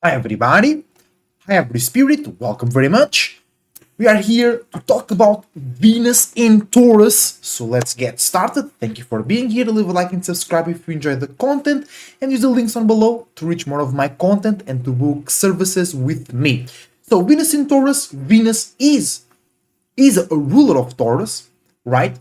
Hi everybody, hi every spirit, welcome very much. We are here to talk about Venus in Taurus, so let's get started. Thank you for being here. Leave a like and subscribe if you enjoy the content, and use the links on below to reach more of my content and to book services with me. So Venus in Taurus, Venus is a ruler of Taurus, right?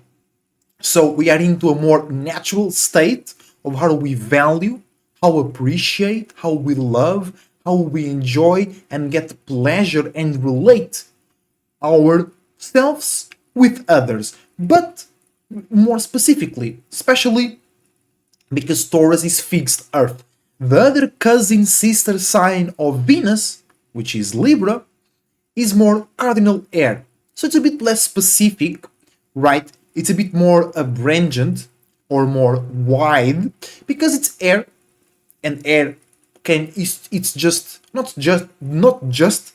So we are into a more natural state of how we value, how we appreciate, how we love, how we enjoy and get pleasure and relate ourselves with others. But more specifically, especially because Taurus is fixed Earth. The other cousin sister sign of Venus, which is Libra, is more cardinal air. So it's a bit less specific, right? It's a bit more abrangent or more wide because it's air, and air can it's just not just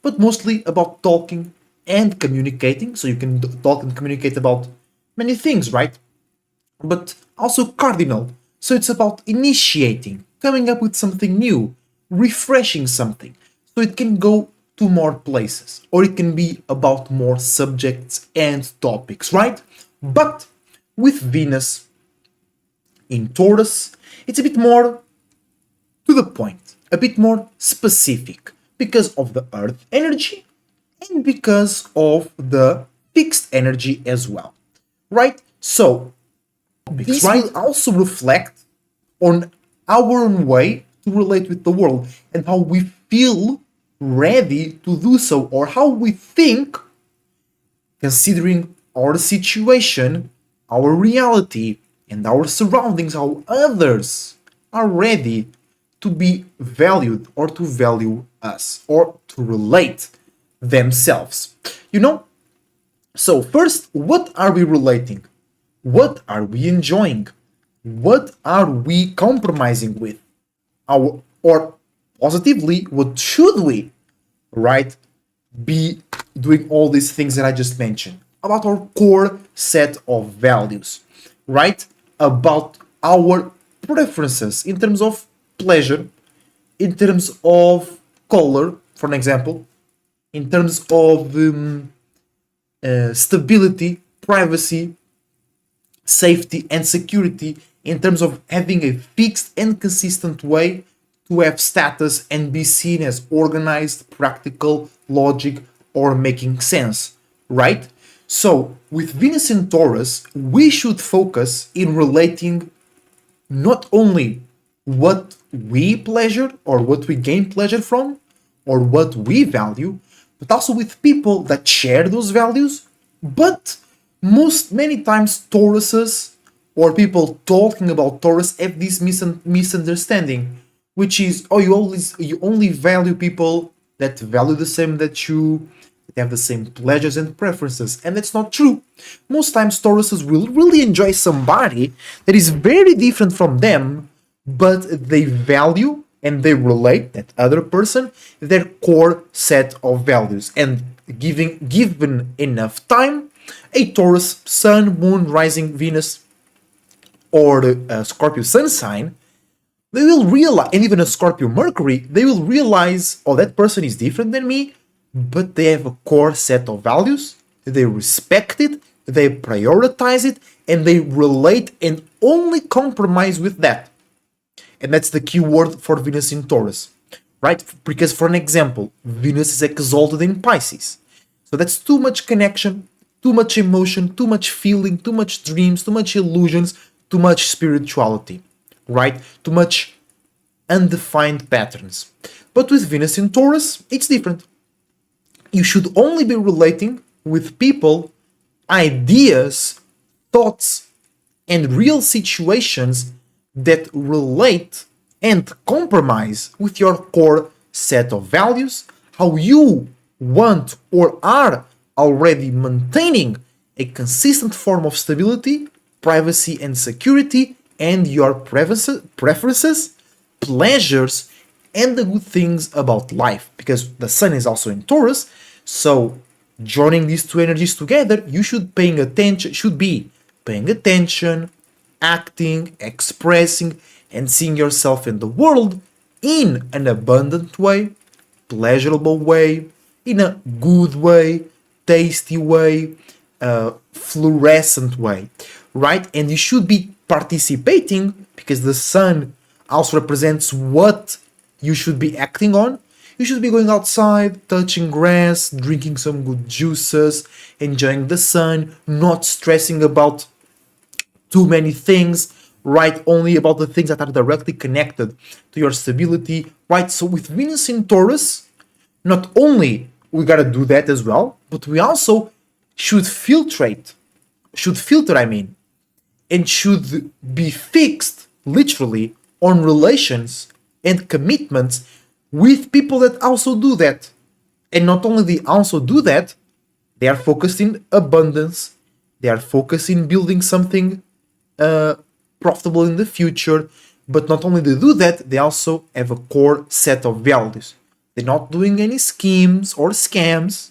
but mostly about talking and communicating. So you can talk and communicate about many things, right? But also cardinal. So it's about initiating, coming up with something new, refreshing something. So it can go to more places, or it can be about more subjects and topics, right? But with Venus in Taurus, it's a bit more to the point, a bit more specific because of the Earth energy and because of the fixed energy as well, right? So this will also reflect on our own way to relate with the world and how we feel ready to do so, or how we think, considering our situation, our reality, and our surroundings, how others are ready to be valued or to value us or to relate themselves. You know? So, first, what are we relating? What are we enjoying? What are we compromising with? Or positively, what should we, right, be doing all these things that I just mentioned? About our core set of values, right? About our preferences in terms of pleasure, in terms of color, for an example, in terms of stability, privacy, safety, and security, in terms of having a fixed and consistent way to have status and be seen as organized, practical, logic, or making sense, right? So, with Venus in Taurus, we should focus in relating not only what we pleasure or what we gain pleasure from or what we value, but also with people that share those values. But many times Tauruses or people talking about Taurus have this misunderstanding, which is, oh, you only value people that value the same that you, that have the same pleasures and preferences, and that's not true. Most times Tauruses will really enjoy somebody that is very different from them, but they value and they relate that other person their core set of values, and given enough time, a Taurus sun, moon, rising, Venus, or a Scorpio sun sign, they will realize, and even a Scorpio Mercury, they will realize, oh, that person is different than me, but they have a core set of values, they respect it, they prioritize it, and they relate and only compromise with that. And that's the key word for Venus in Taurus, right? Because, for an example, Venus is exalted in Pisces. So that's too much connection, too much emotion, too much feeling, too much dreams, too much illusions, too much spirituality, right? Too much undefined patterns. But with Venus in Taurus, it's different. You should only be relating with people, ideas, thoughts, and real situations that relate and compromise with your core set of values, how you want or are already maintaining a consistent form of stability, privacy, and security, and your preferences, pleasures, and the good things about life. Because the sun is also in Taurus, so joining these two energies together, you should be paying attention, acting, expressing, and seeing yourself in the world in an abundant way, pleasurable way, in a good way, tasty way, fluorescent way, right? And you should be participating because the sun also represents what you should be acting on. You should be going outside, touching grass, drinking some good juices, enjoying the sun, not stressing about too many things, right? Only about the things that are directly connected to your stability, right? So with Venus in Taurus, not only we gotta do that as well, but we also should filter, I mean, and should be fixed, literally, on relations and commitments with people that also do that. And not only they also do that, they are focused in abundance, they are focused in building something profitable in the future. But not only they do that, they also have a core set of values. They're not doing any schemes or scams.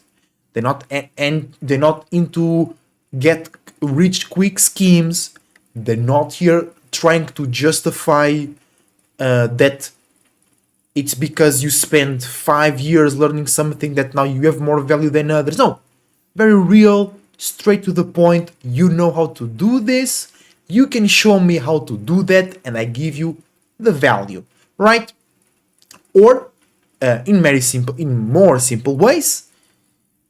They're not into get rich quick schemes. They're not here trying to justify that it's because you spent 5 years learning something that now you have more value than others. No, very real, straight to the point. You know how to do this. You can show me how to do that, and I give you the value, right? Or in more simple ways,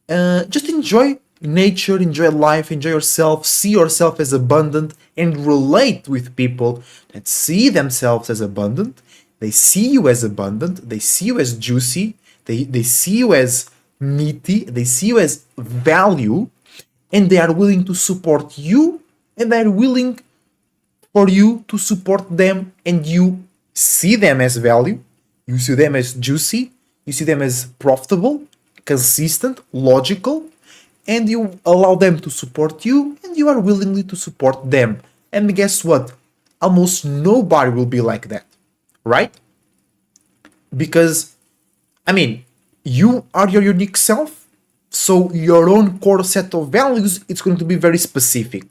just enjoy nature, enjoy life, enjoy yourself, see yourself as abundant, and relate with people that see themselves as abundant. They see you as abundant, they see you as juicy, they see you as meaty, they see you as value, and they are willing to support you, and they are willing for you to support them, and you see them as value, you see them as juicy, you see them as profitable, consistent, logical, and you allow them to support you, and you are willingly to support them. And guess what? Almost nobody will be like that, right? Because, I mean, you are your unique self, so your own core set of values, it's going to be very specific,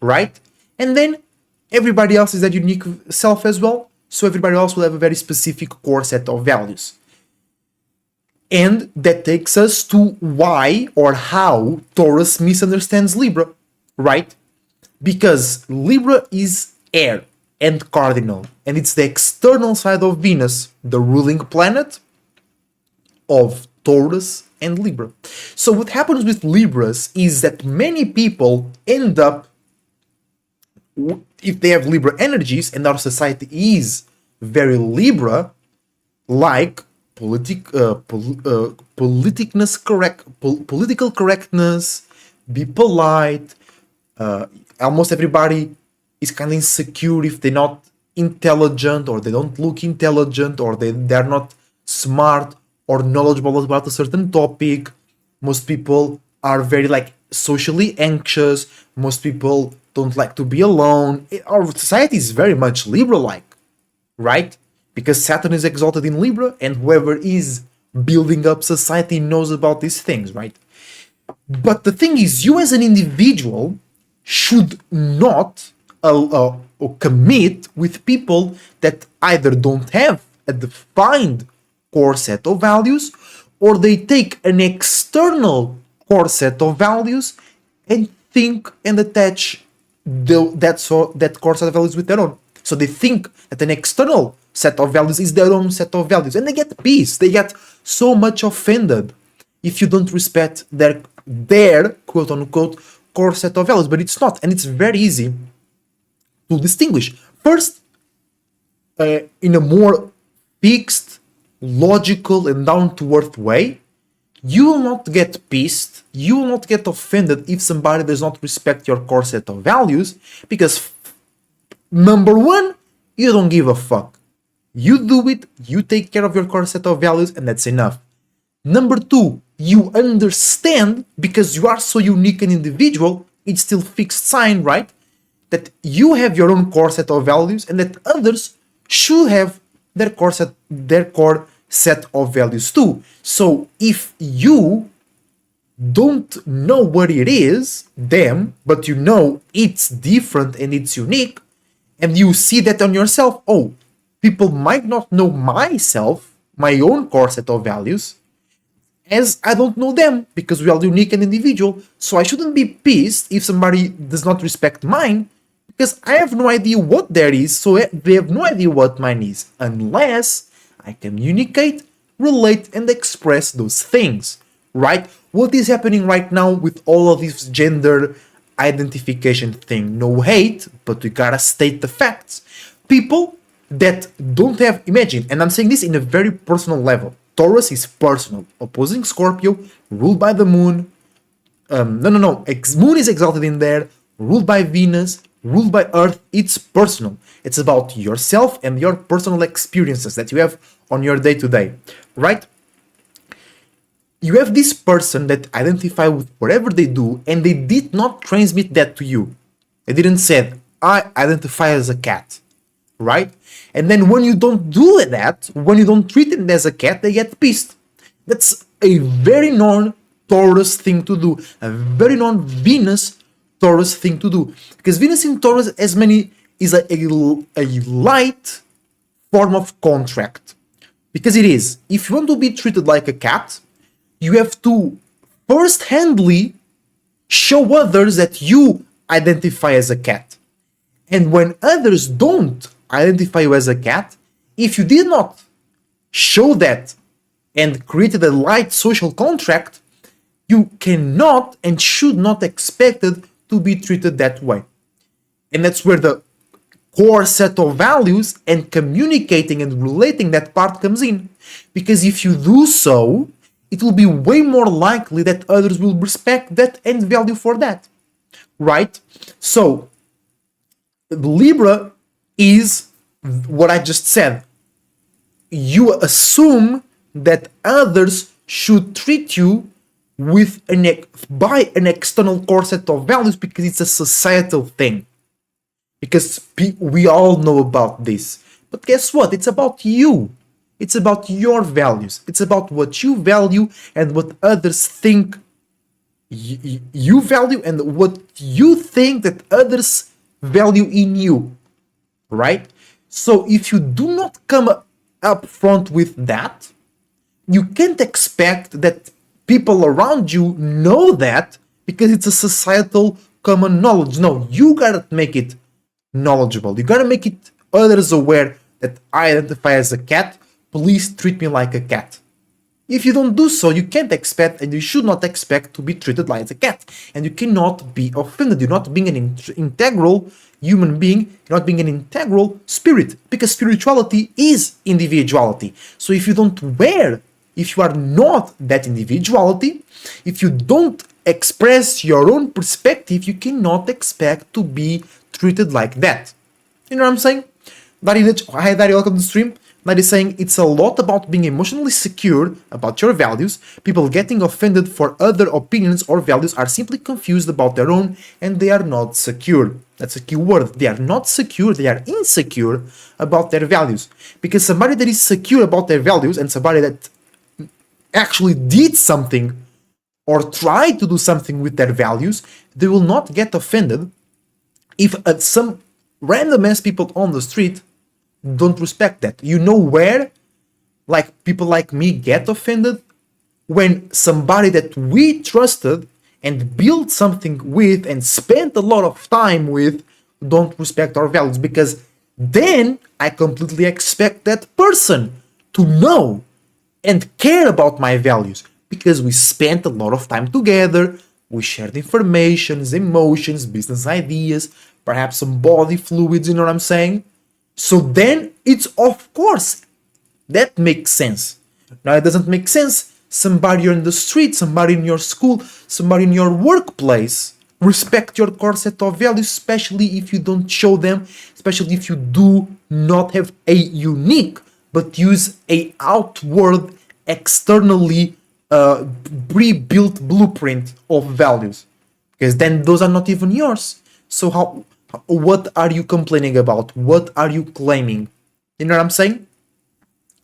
right? And then everybody else is that unique self as well, so everybody else will have a very specific core set of values. And that takes us to why or how Taurus misunderstands Libra, right? Because Libra is air and cardinal, and it's the external side of Venus, the ruling planet of Taurus and Libra. So what happens with Libras is that many people end up, if they have Libra energies and our society is very Libra, like political correctness, be polite. Almost everybody is kind of insecure if they're not intelligent, or they don't look intelligent, or they're not smart or knowledgeable about a certain topic. Most people are very like socially anxious. Most people don't like to be alone. Our society is very much Libra-like, right? Because Saturn is exalted in Libra, and whoever is building up society knows about these things, right? But the thing is, you as an individual should not commit with people that either don't have a defined core set of values, or they take an external core set of values and think and attach that core set of values with their own. So they think that an external set of values is their own set of values, and they get pissed. They get so much offended if you don't respect their quote unquote core set of values. But it's not, and it's very easy to distinguish. First, in a more fixed, logical, and down to earth way, you will not get pissed, you will not get offended if somebody does not respect your core set of values, because number one, you don't give a fuck. You do it, you take care of your core set of values, and that's enough. Number two, you understand, because you are so unique and individual, it's still fixed sign, right? That you have your own core set of values, and that others should have their core set of values too. So if you don't know what it is, them, but you know it's different and it's unique, and you see that on yourself, oh, People might not know myself, my own core set of values, as I don't know them because we are unique and individual. So I shouldn't be pissed if somebody does not respect mine because I have no idea what there is, so they have no idea what mine is unless I communicate, relate, and express those things, right? What is happening right now with all of this gender identification thing? No hate, but we gotta state the facts. People that don't have, imagine, and I'm saying this in a very personal level. Taurus is personal, opposing Scorpio, ruled by the moon. Moon is exalted in there, ruled by Venus, ruled by Earth. It's personal. It's about yourself and your personal experiences that you have on your day to day, right? You have this person that identify with whatever they do, and they did not transmit that to you. They didn't say, I identify as a cat, right? And then when you don't do that, when you don't treat them as a cat, they get pissed. That's a very non-Taurus thing to do, a very non-Venus Taurus thing to do. Because Venus in Taurus is a light form of contract. Because it is. If you want to be treated like a cat, you have to first-handly show others that you identify as a cat. And when others don't identify you as a cat, if you did not show that and created a light social contract, you cannot and should not expect it to be treated that way. And that's where the core set of values and communicating and relating that part comes in. Because if you do so, it will be way more likely that others will respect that and value for that. Right? So, Libra is what I just said. You assume that others should treat you with by an external core set of values because it's a societal thing. Because we all know about this. But guess what? It's about you. It's about your values. It's about what you value and what others think you value and what you think that others value in you. Right? So if you do not come up front with that, you can't expect that people around you know that because it's a societal common knowledge. No, you gotta make it knowledgeable. You gotta make it others aware that I identify as a cat. Please treat me like a cat. If you don't do so, you can't expect and you should not expect to be treated like a cat. And you cannot be offended. You're not being an integral human being. You're not being an integral spirit. Because spirituality is individuality. So if you if you are not that individuality, if you don't express your own perspective, you cannot expect to be treated like that. You know what I'm saying? Hi Dari, welcome to the stream. That is saying it's a lot about being emotionally secure about your values. People getting offended for other opinions or values are simply confused about their own and they are not secure. That's a key word. They are not secure, they are insecure about their values. Because somebody that is secure about their values and somebody that actually did something or tried to do something with their values, they will not get offended if some random ass people on the street don't respect that. You know where, like, people like me get offended? When somebody that we trusted and built something with and spent a lot of time with don't respect our values, because then I completely expect that person to know and care about my values because we spent a lot of time together, we shared information, emotions, business ideas, perhaps some body fluids, you know what I'm saying? So then it's, of course, that makes sense. Now it doesn't make sense. Somebody on the street, somebody in your school, somebody in your workplace, respect your core set of values, especially if you don't show them, especially if you do not have a unique, but use a outward, externally pre-built blueprint of values. Because then those are not even yours. So what are you complaining about? What are you claiming? You know what I'm saying?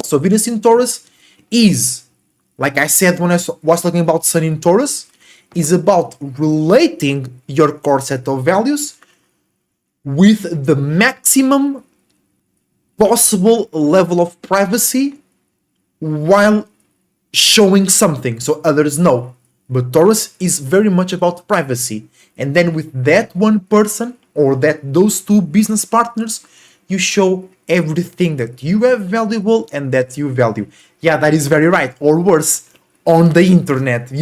So Venus in Taurus is, like I said when I was talking about Sun in Taurus, is about relating your core set of values with the maximum possible level of privacy while showing something so others know. But Taurus is very much about privacy. And then with that one person or that those two business partners, you show everything that you have valuable and that you value. Yeah, that is very right. Or worse, on the internet.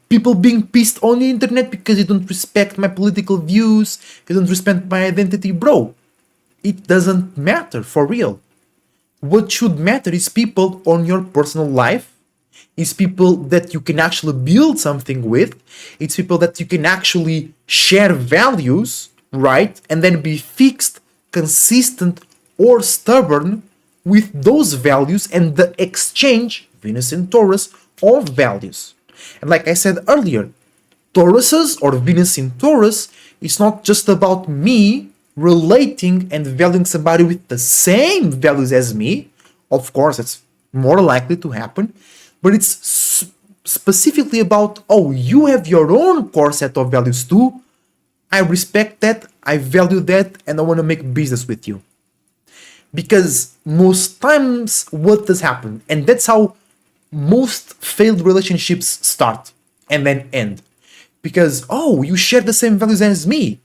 People being pissed on the internet because you don't respect my political views, you don't respect my identity, bro. It doesn't matter for real. What should matter is people on your personal life, is people that you can actually build something with, it's people that you can actually share values, right? And then be fixed, consistent, or stubborn with those values and the exchange, Venus in Taurus, of values. And like I said earlier, Tauruses or Venus in Taurus is not just about me relating and valuing somebody with the same values as me. Of course, it's more likely to happen, but it's specifically about, oh, you have your own core set of values too. I respect that, I value that, and I want to make business with you. Because most times, what does happen? And that's how most failed relationships start and then end. Because, oh, you share the same values as me.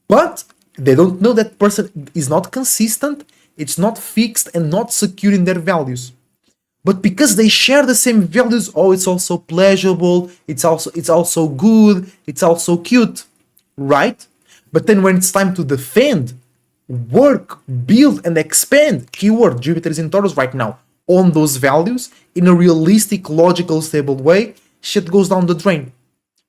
But they don't know that person is not consistent, it's not fixed, and not secure in their values. But because they share the same values, oh, it's also pleasurable, it's also good, it's also cute, right? But then when it's time to defend, work, build, and expand, keyword, Jupiter is in Taurus right now, on those values in a realistic, logical, stable way, shit goes down the drain.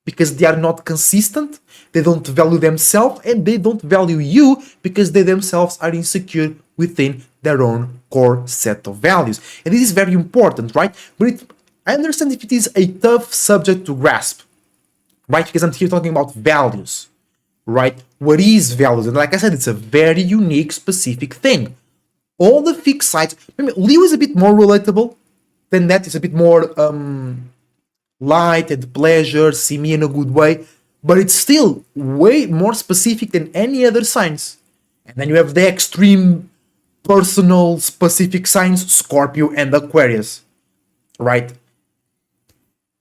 Because they are not consistent, they don't value themselves, and they don't value you because they themselves are insecure within their own core set of values. And this is very important, right? But I understand if it is a tough subject to grasp, right? Because I'm here talking about values, right? What is values? And like I said, it's a very unique, specific thing. All the fixed sites, Leo is a bit more relatable than that. It's a bit more light and pleasure, see me in a good way, but it's still way more specific than any other signs. And then you have the extreme personal specific signs, Scorpio and Aquarius, right?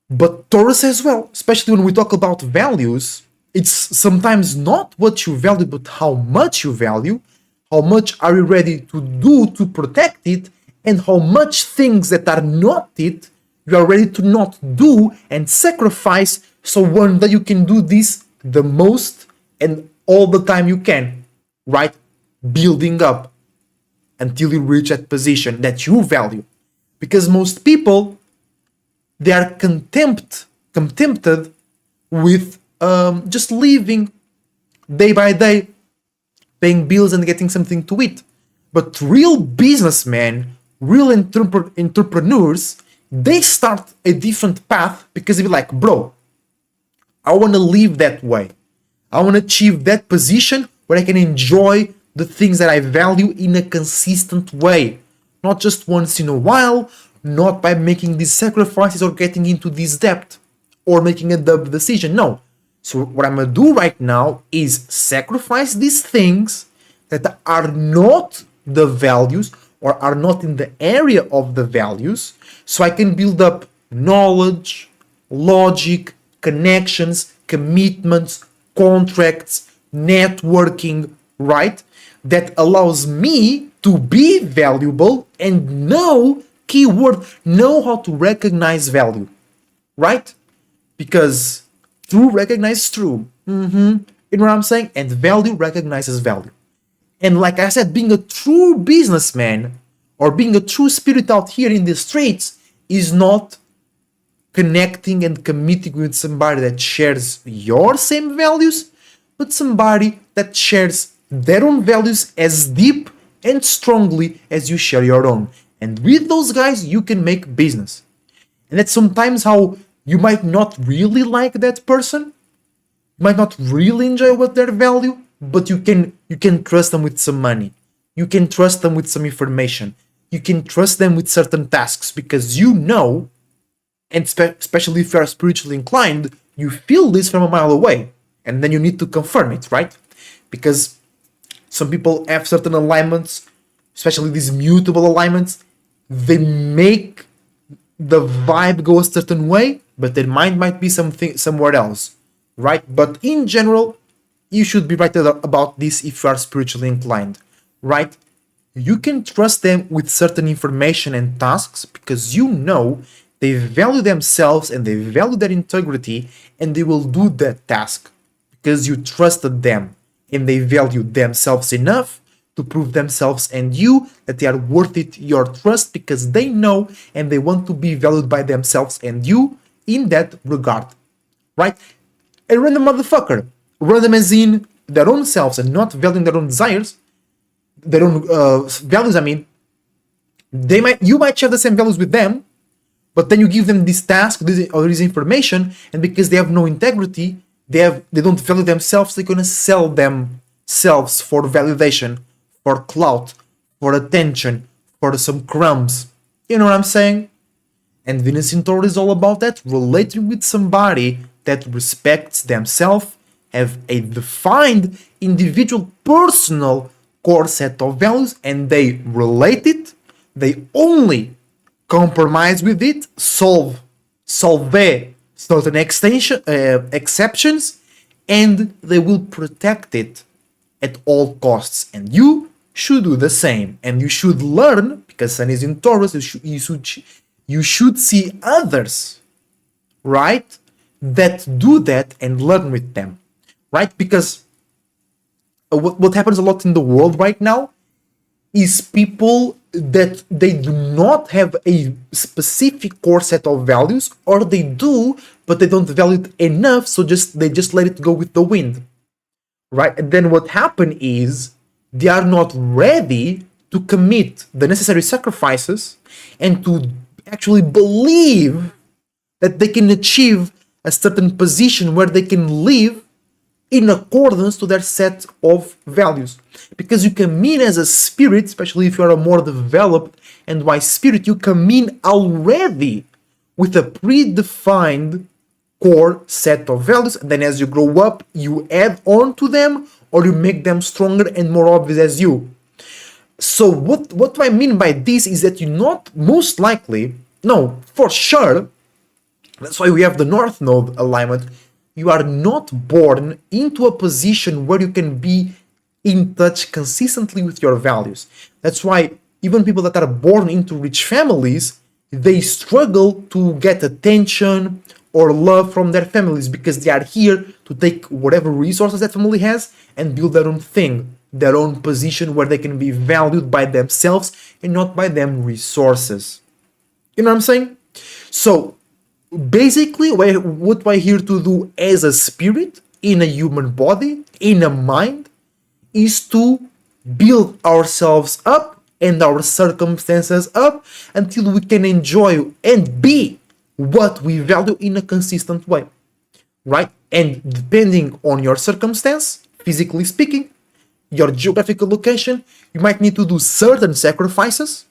But Taurus as well, especially when we talk about values, it's sometimes not what you value, but how much you value, how much are you ready to do to protect it, and how much things that are not it, you are ready to not do and sacrifice, so one day you can do this the most and all the time you can, right? Building up until you reach that position that you value. Because most people, they are contented with just living day by day, paying bills and getting something to eat. But real businessmen, real entrepreneurs, they start a different path because they be like, bro, I want to live that way. I want to achieve that position where I can enjoy the things that I value in a consistent way. Not just once in a while, not by making these sacrifices or getting into this debt or making a dumb decision. No. So what I'm going to do right now is sacrifice these things that are not the values or are not in the area of the values, so I can build up knowledge, logic, connections, commitments, contracts, networking, right? That allows me to be valuable and know, keyword, know how to recognize value, right? Because true recognizes true. You know what I'm saying? And value recognizes value. And like I said, being a true businessman or being a true spirit out here in the streets is not connecting and committing with somebody that shares your same values, but somebody that shares their own values as deep and strongly as you share your own. And with those guys, you can make business. And that's sometimes how you might not really like that person, might not really enjoy what their value, but you can trust them with some money. You can trust them with some information. You can trust them with certain tasks because you know, and especially if you are spiritually inclined, you feel this from a mile away. And then you need to confirm it, right? Because some people have certain alignments, especially these mutable alignments, they make the vibe go a certain way, but their mind might be something somewhere else, right? But in general, you should be right about this if you are spiritually inclined, right? You can trust them with certain information and tasks because you know they value themselves and they value their integrity and they will do that task because you trusted them and they value themselves enough to prove themselves and you that they are worth it your trust because they know and they want to be valued by themselves and you in that regard, right? A random motherfucker, random as in their own selves and not valuing their own desires, their own values. I mean, you might share the same values with them, but then you give them this task or this information, and because they have no integrity, they don't value themselves. They're gonna sell themselves for validation, for clout, for attention, for some crumbs. You know what I'm saying? And Venus in Taurus is all about that, relating with somebody that respects themselves, have a defined individual personal core set of values, and they relate it. They only compromise with it, solve certain exceptions, and they will protect it at all costs. And you should do the same, and you should learn because Sun is in Taurus. You should see others, right, that do that and learn with them, right? Because what happens a lot in the world right now is people that they do not have a specific core set of values, or they do but they don't value it enough, so they just let it go with the wind, right? And then what happens is they are not ready to commit the necessary sacrifices and to actually believe that they can achieve a certain position where they can live in accordance to their set of values. Because you come in as a spirit, especially if you are a more developed and wise spirit, you come in already with a predefined core set of values, and then as you grow up, you add on to them or you make them stronger and more obvious as you. So what do I mean by this is that you not most likely, no, for sure, that's why we have the North Node alignment, you are not born into a position where you can be in touch consistently with your values. That's why even people that are born into rich families, they struggle to get attention or love from their families because they are here to take whatever resources that family has and build their own thing, their own position where they can be valued by themselves and not by them resources. You know what I'm saying? So basically, what we're here to do as a spirit in a human body, in a mind, is to build ourselves up and our circumstances up until we can enjoy and be what we value in a consistent way, right? And depending on your circumstance, physically speaking, your geographical location, you might need to do certain sacrifices,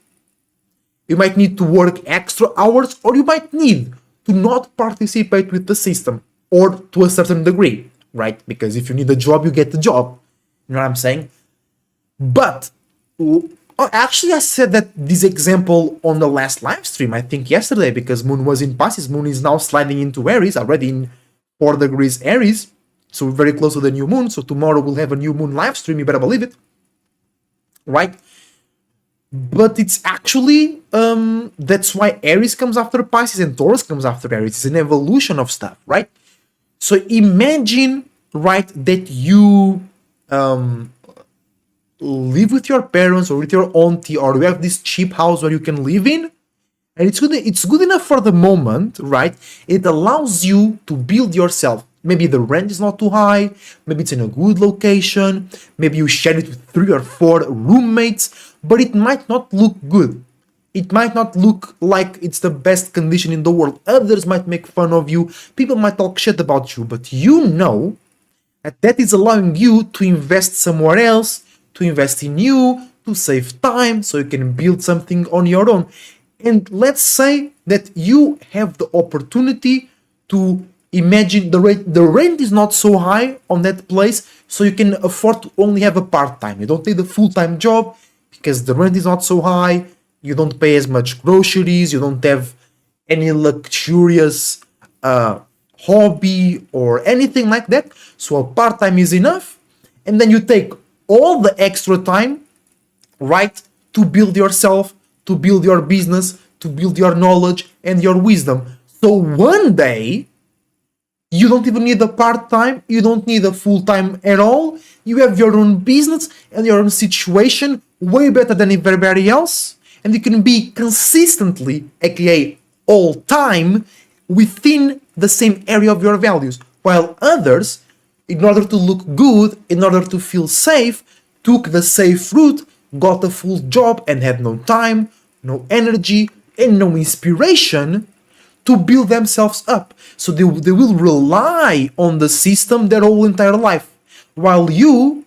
you might need to work extra hours, or you might need to not participate with the system, or to a certain degree, right? Because if you need a job, you get the job. You know what I'm saying? But actually, I said that this example on the last live stream, I think yesterday, because Moon was in Pisces. Moon is now sliding into Aries, already in 4 degrees Aries. So we're very close to the new moon. So tomorrow we'll have a new moon live stream. You better believe it, right? But it's actually, that's why Aries comes after Pisces and Taurus comes after Aries. It's an evolution of stuff, right? So imagine, right, that you live with your parents or with your auntie, or you have this cheap house where you can live in, and it's good enough for the moment, right? It allows you to build yourself. Maybe the rent is not too high, maybe it's in a good location, maybe you share it with 3 or 4 roommates, but it might not look good. It might not look like it's the best condition in the world. Others might make fun of you, people might talk shit about you, but you know that is allowing you to invest somewhere else, to invest in you, to save time, so you can build something on your own. And let's say that you have the opportunity to imagine the rent is not so high on that place, so you can afford to only have a part-time. You don't need a full-time job. because the rent is not so high, you don't pay as much groceries, you don't have any luxurious hobby or anything like that. So a part-time is enough, and then you take all the extra time, right, to build yourself, to build your business, to build your knowledge and your wisdom. So one day, you don't even need a part-time, you don't need a full-time at all. You have your own business and your own situation way better than everybody else, and you can be consistently, aka all time, within the same area of your values. While others, in order to look good, in order to feel safe, took the safe route, got a full job, and had no time, no energy, and no inspiration to build themselves up. So they will rely on the system their whole entire life. While you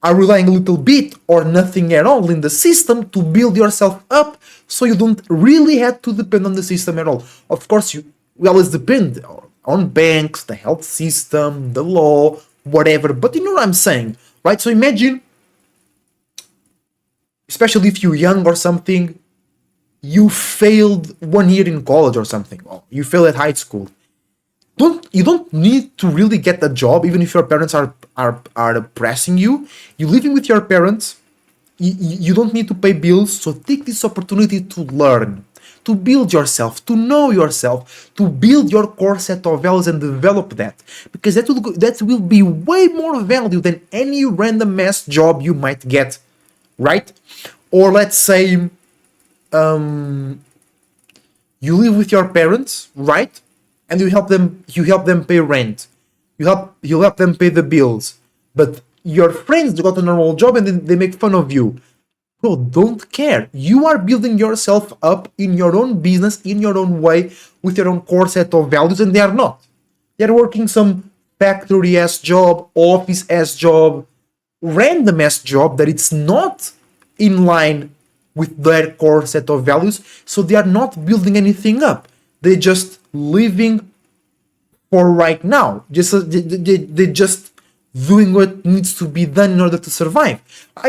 are relying a little bit or nothing at all in the system to build yourself up, so you don't really have to depend on the system at all. Of course, we always depend on banks, the health system, the law, whatever, but you know what I'm saying, right? So imagine, especially if you're young or something, you failed 1 year in college or something, or you failed at high school. You don't need to really get a job, even if your parents are pressing you. You're living with your parents. You don't need to pay bills. So take this opportunity to learn, to build yourself, to know yourself, to build your core set of values and develop that, because that will be way more value than any random ass job you might get, right? Or let's say you live with your parents, right? And you help them pay rent. You help them pay the bills. But your friends got a normal job and then they make fun of you. Bro, don't care. You are building yourself up in your own business, in your own way, with your own core set of values, and they are not. They're working some factory ass job, office ass job, random ass job that it's not in line with their core set of values, so they are not building anything up. They're just living for right now. They just doing what needs to be done in order to survive.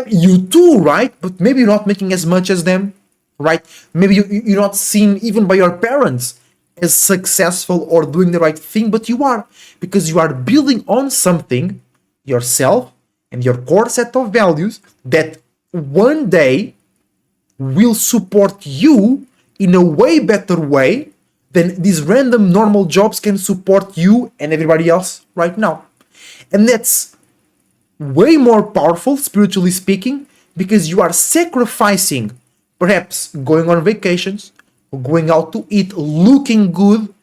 You too, right? But maybe you're not making as much as them, right? Maybe you're not seen even by your parents as successful or doing the right thing, but you are, because you are building on something, yourself and your core set of values, that one day will support you in a way better way than these random normal jobs can support you and everybody else right now. And that's way more powerful, spiritually speaking, because you are sacrificing perhaps going on vacations, or going out to eat, looking good,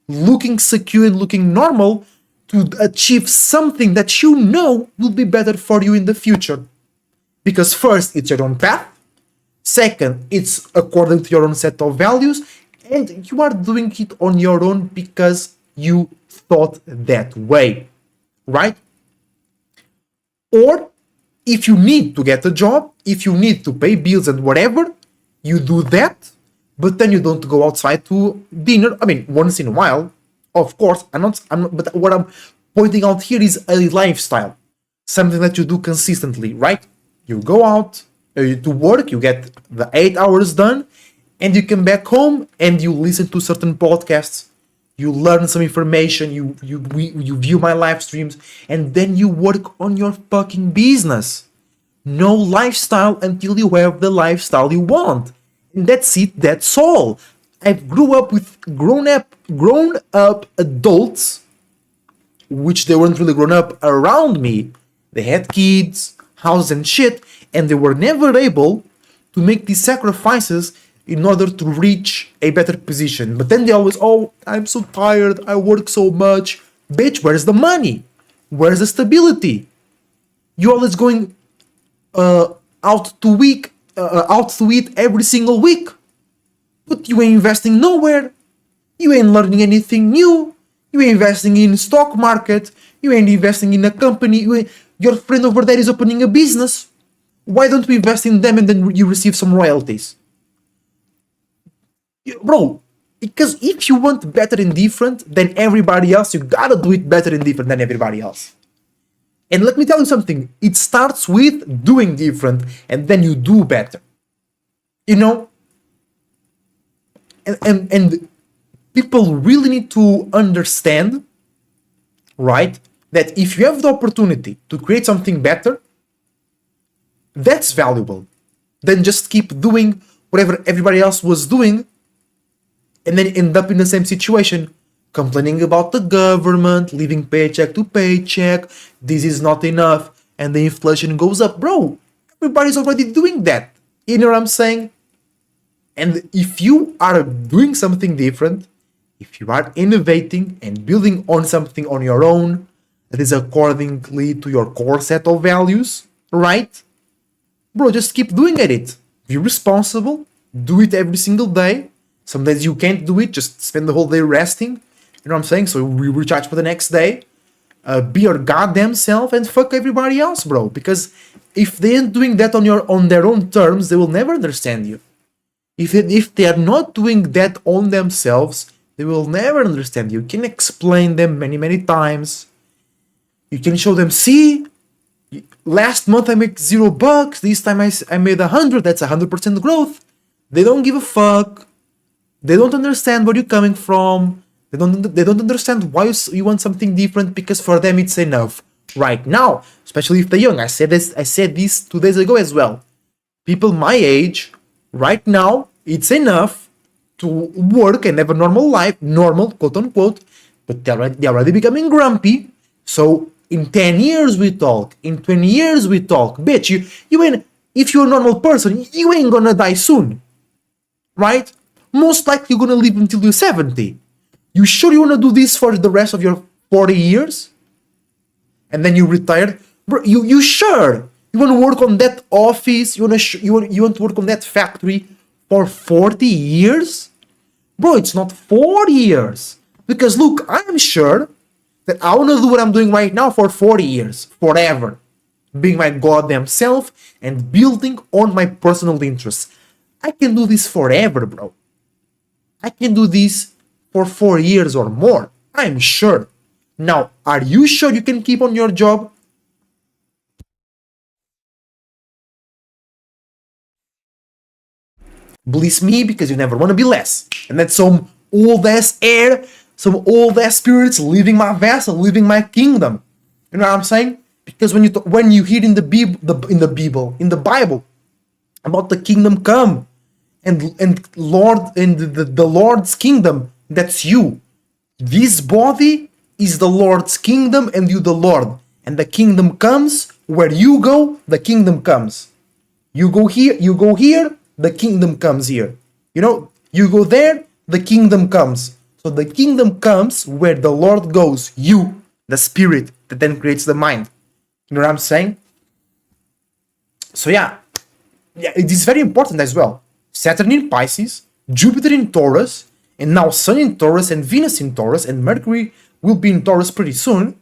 looking secure, and looking normal to achieve something that you know will be better for you in the future. Because first, it's your own path. Second, it's according to your own set of values, and you are doing it on your own because you thought that way, right? Or if you need to get a job, if you need to pay bills and whatever, you do that, but then you don't go outside to dinner. I mean, once in a while, of course. But what I'm pointing out here is a lifestyle, something that you do consistently, right? You go out to work, you get the 8 hours done, and you come back home and you listen to certain podcasts, you learn some information, you view my live streams, and then you work on your fucking business. No lifestyle until you have the lifestyle you want. And that's it, that's all. I've grew up with grown up adults, which they weren't really grown up around me. They had kids, house and shit, and they were never able to make these sacrifices in order to reach a better position. But then they always, oh, I'm so tired, I work so much. Bitch, where's the money? Where's the stability? You're always going out to eat every single week. But you ain't investing nowhere. You ain't learning anything new. You ain't investing in stock market. You ain't investing in a company. Your friend over there is opening a business. Why don't we invest in them and then you receive some royalties? Bro, because if you want better and different than everybody else, you gotta do it better and different than everybody else. And let me tell you something, it starts with doing different and then you do better. You know? And people really need to understand, right, that if you have the opportunity to create something better, that's valuable. Then just keep doing whatever everybody else was doing and then end up in the same situation, complaining about the government, living paycheck to paycheck, this is not enough, and the inflation goes up. Bro, everybody's already doing that. You know what I'm saying? And if you are doing something different, if you are innovating and building on something on your own that is accordingly to your core set of values, right? Bro, just keep doing it. Be responsible. Do it every single day. Some days you can't do it. Just spend the whole day resting. You know what I'm saying? So we recharge for the next day. Be your goddamn self and fuck everybody else, bro. Because if they ain't doing that on their own terms, they will never understand you. If they are not doing that on themselves, they will never understand you. You can explain them many times. You can show them, see, last month I made $0. This time I made 100. That's 100% growth. They don't give a fuck. They don't understand where you're coming from. They don't understand why you want something different, because for them it's enough right now. Especially if they're young. I said this 2 days ago as well. People my age, right now, it's enough to work and have a normal life, normal, quote unquote, but they're already becoming grumpy. So in 10 years we talk, in 20 years we talk. Bitch, you ain't, if you're a normal person, you ain't gonna die soon. Right? Most likely you're gonna live until you're 70. You sure you wanna do this for the rest of your 40 years? And then you retire? Bro, you sure? You wanna work on that office? You want to work on that factory for 40 years? Bro, it's not 4 years. Because look, I'm sure that I want to do what I'm doing right now for 40 years, forever. Being my goddamn self and building on my personal interests. I can do this forever, bro. I can do this for 4 years or more. I'm sure. Now, are you sure you can keep on your job? Bless me, because you never want to be less. And that's some old ass air, some old ass spirits leaving my vessel, leaving my kingdom. You know what I'm saying? Because when you hear in the Bible about the kingdom come and Lord and the Lord's kingdom, that's you. This body is the Lord's kingdom and you the Lord. And the kingdom comes where you go, the kingdom comes. You go here, the kingdom comes here. You know, you go there, the kingdom comes. So the kingdom comes where the Lord goes, you, the spirit that then creates the mind. You know what I'm saying? So yeah, it is very important as well. Saturn in Pisces, Jupiter in Taurus, and now Sun in Taurus and Venus in Taurus, and Mercury will be in Taurus pretty soon.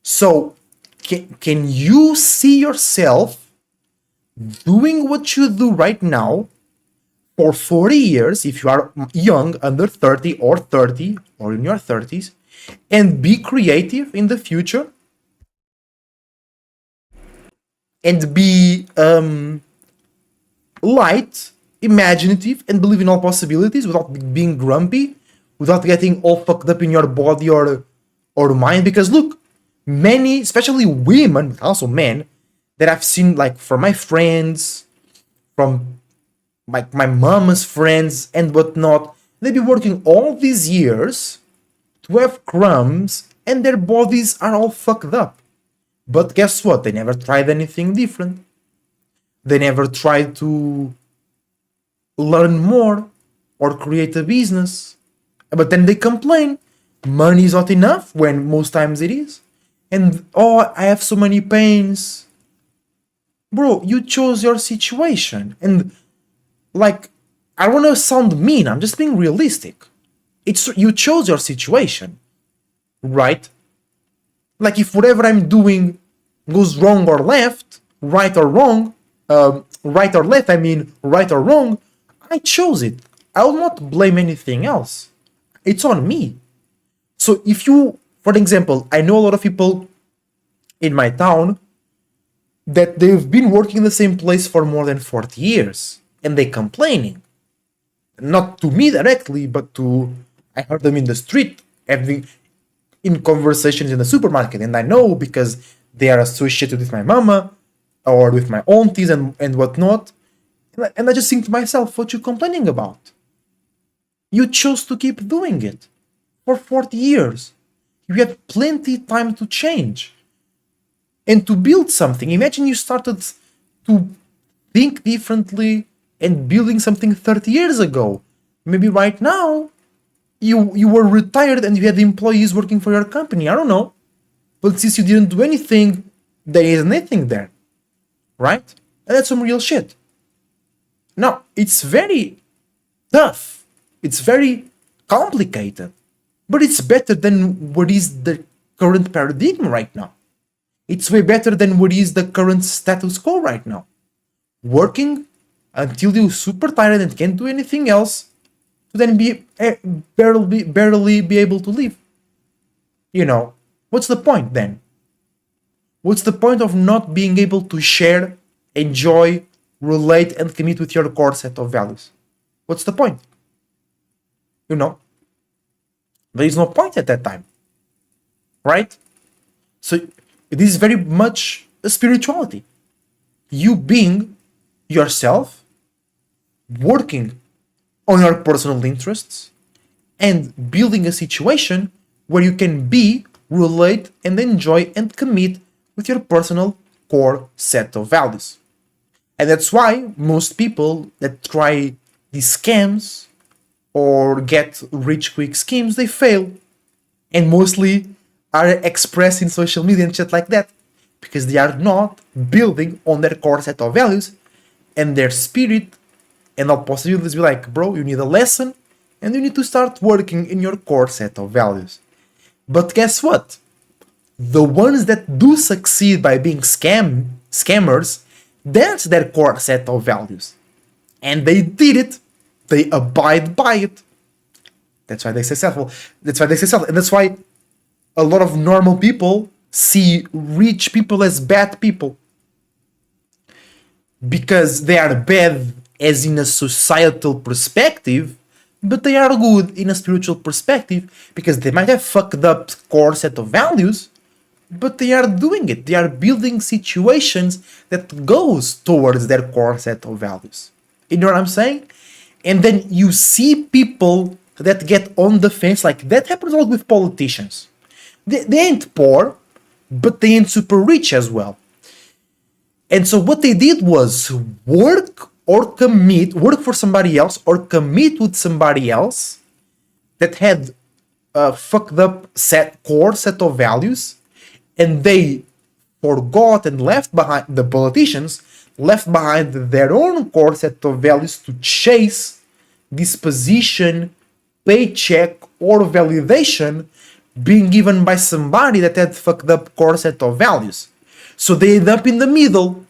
So can you see yourself doing what you do right now for 40 years, if you are young, under 30 or in your 30s, and be creative in the future and be light, imaginative, and believe in all possibilities without being grumpy, without getting all fucked up in your body or mind? Because look, many, especially women, but also men, that I've seen, like from my friends, from like my mama's friends and whatnot, they be working all these years to have crumbs and their bodies are all fucked up. But guess what? They never tried anything different. They never tried to learn more or create a business. But then they complain. Money is not enough, when most times it is. And, oh, I have so many pains. Bro, you chose your situation. And, like, I don't want to sound mean, I'm just being realistic. You chose your situation, right? Like, if whatever I'm doing goes wrong or left, right or wrong, right or left, I mean right or wrong, I chose it. I will not blame anything else. It's on me. So if you, for example, I know a lot of people in my town that they've been working in the same place for more than 40 years and they complaining. Not to me directly, but to, I heard them in the street having in conversations in the supermarket, and I know because they are associated with my mama or with my aunties and whatnot. And I just think to myself, what you complaining about? You chose to keep doing it for 40 years. You had plenty time to change and to build something. Imagine you started to think differently and building something 30 years ago. Maybe right now you were retired and you had employees working for your company. I don't know. But since you didn't do anything, there is nothing there. Right? And that's some real shit. Now, it's very tough. It's very complicated. But it's better than what is the current paradigm right now. It's way better than what is the current status quo right now. Working until you're super tired and can't do anything else, to then barely be able to live. You know, what's the point then? What's the point of not being able to share, enjoy, relate, and commit with your core set of values? What's the point? You know, there is no point at that time, right? So it is very much a spirituality. You being yourself, working on your personal interests, and building a situation where you can be, relate, and enjoy and commit with your personal core set of values. And that's why most people that try these scams or get rich quick schemes, they fail. And mostly are expressed in social media and shit like that. Because they are not building on their core set of values and their spirit. And all possibilities be like, bro, you need a lesson and you need to start working in your core set of values. But guess what? The ones that do succeed by being scammers, that's their core set of values. And they did it. They abide by it. That's why they're successful. And that's why a lot of normal people see rich people as bad people. Because they are bad as in a societal perspective, but they are good in a spiritual perspective because they might have fucked up core set of values, but they are doing it. They are building situations that goes towards their core set of values. You know what I'm saying? And then you see people that get on the fence, like that happens a lot with politicians. They ain't poor, but they ain't super rich as well. And so what they did was work for somebody else or commit with somebody else that had a fucked up core set of values, and they forgot and left behind, the politicians left behind their own core set of values to chase this position, paycheck, or validation being given by somebody that had fucked up core set of values. So they end up in the middle,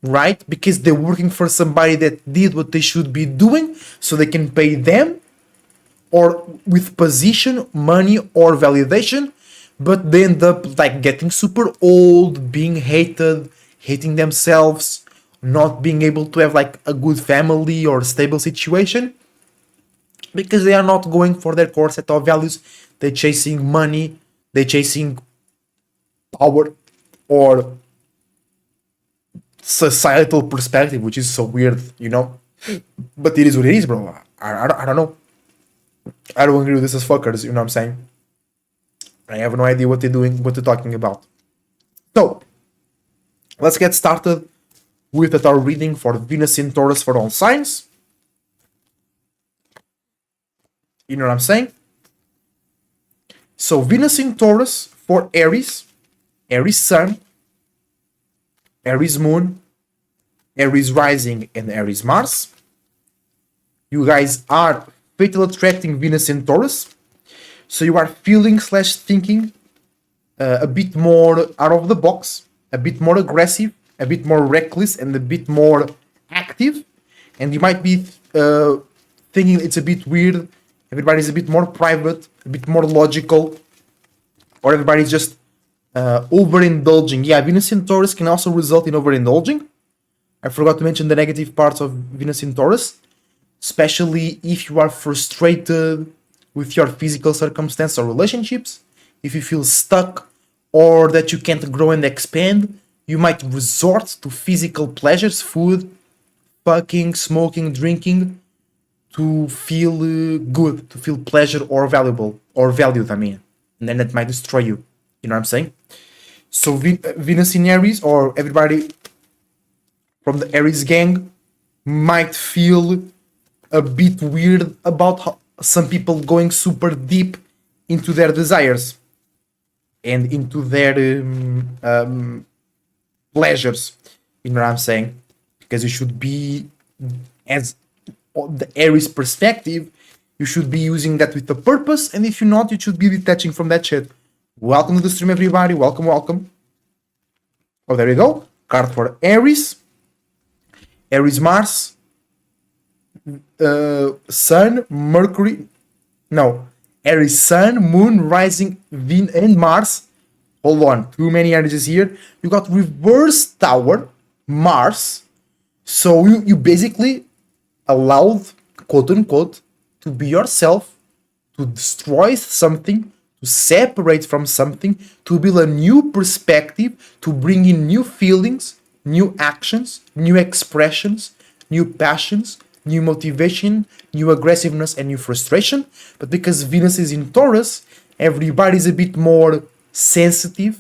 right? Because they're working for somebody that did what they should be doing, so they can pay them, or with position, money, or validation, but they end up like getting super old, being hated, hating themselves, not being able to have like a good family or stable situation, because they are not going for their core set of values. They're chasing money, they're chasing power, or societal perspective, which is so weird, you know? But it is what it is, bro. I don't know. I don't agree with this as fuckers, you know what I'm saying? I have no idea what they're doing, what they're talking about. So, let's get started with the Tarot reading for Venus in Taurus for all signs. You know what I'm saying? So, Venus in Taurus for Aries, Aries Sun, Aries Moon, Aries Rising, and Aries Mars. You guys are fatal attracting Venus in Taurus. So you are feeling / thinking a bit more out of the box, a bit more aggressive, a bit more reckless, and a bit more active. And you might be thinking it's a bit weird. Everybody's a bit more private, a bit more logical, or everybody's just Overindulging. Yeah, Venus in Taurus can also result in overindulging. I forgot to mention the negative parts of Venus in Taurus, especially if you are frustrated with your physical circumstance or relationships, if you feel stuck or that you can't grow and expand, you might resort to physical pleasures, food, fucking, smoking, drinking, to feel good, to feel pleasure or valuable or valued. I mean, and then that might destroy you. You know what I'm saying? So Venus in Aries, or everybody from the Aries gang, might feel a bit weird about how some people going super deep into their desires and into their pleasures. You know what I'm saying? Because you should be, as the Aries perspective, you should be using that with a purpose, and if you're not, you should be detaching from that shit. Welcome to the stream, everybody. Welcome, welcome. Oh, there you go. Card for Aries. Aries Mars. Sun, Mercury. No. Aries Sun, Moon, Rising, Venus, and Mars. Hold on. Too many Aries here. You got reverse Tower, Mars. So you basically allowed, quote unquote, to be yourself, to destroy something, to separate from something, to build a new perspective, to bring in new feelings, new actions, new expressions, new passions, new motivation, new aggressiveness, and new frustration. But because Venus is in Taurus, everybody's a bit more sensitive,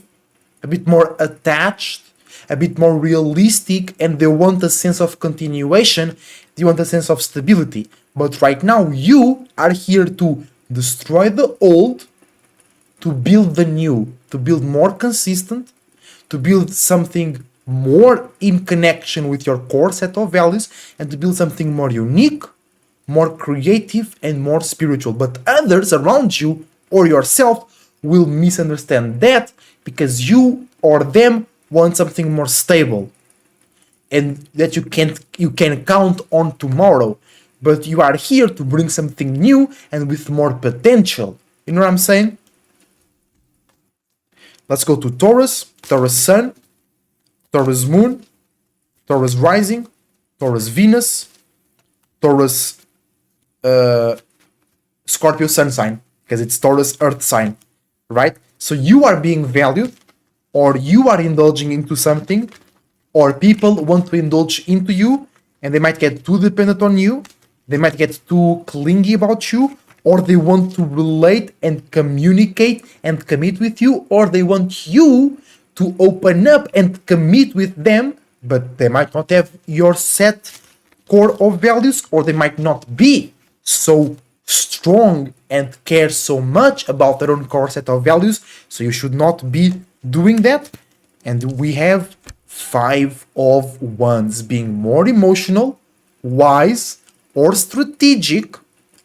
a bit more attached, a bit more realistic, and they want a sense of continuation, they want a sense of stability. But right now, you are here to destroy the old, to build the new, to build more consistent, to build something more in connection with your core set of values, and to build something more unique, more creative, and more spiritual. But others around you or yourself will misunderstand that because you or them want something more stable and that you can count on tomorrow. But you are here to bring something new and with more potential. You know what I'm saying? Let's go to Taurus, Taurus Sun, Taurus Moon, Taurus Rising, Taurus Venus, Taurus Scorpio Sun sign, because it's Taurus Earth sign, right? So you are being valued, or you are indulging into something, or people want to indulge into you, and they might get too dependent on you, they might get too clingy about you, or they want to relate and communicate and commit with you, or they want you to open up and commit with them, but they might not have your set core of values, or they might not be so strong and care so much about their own core set of values, so you should not be doing that. And we have 5 of Wands, being more emotional, wise, or strategic,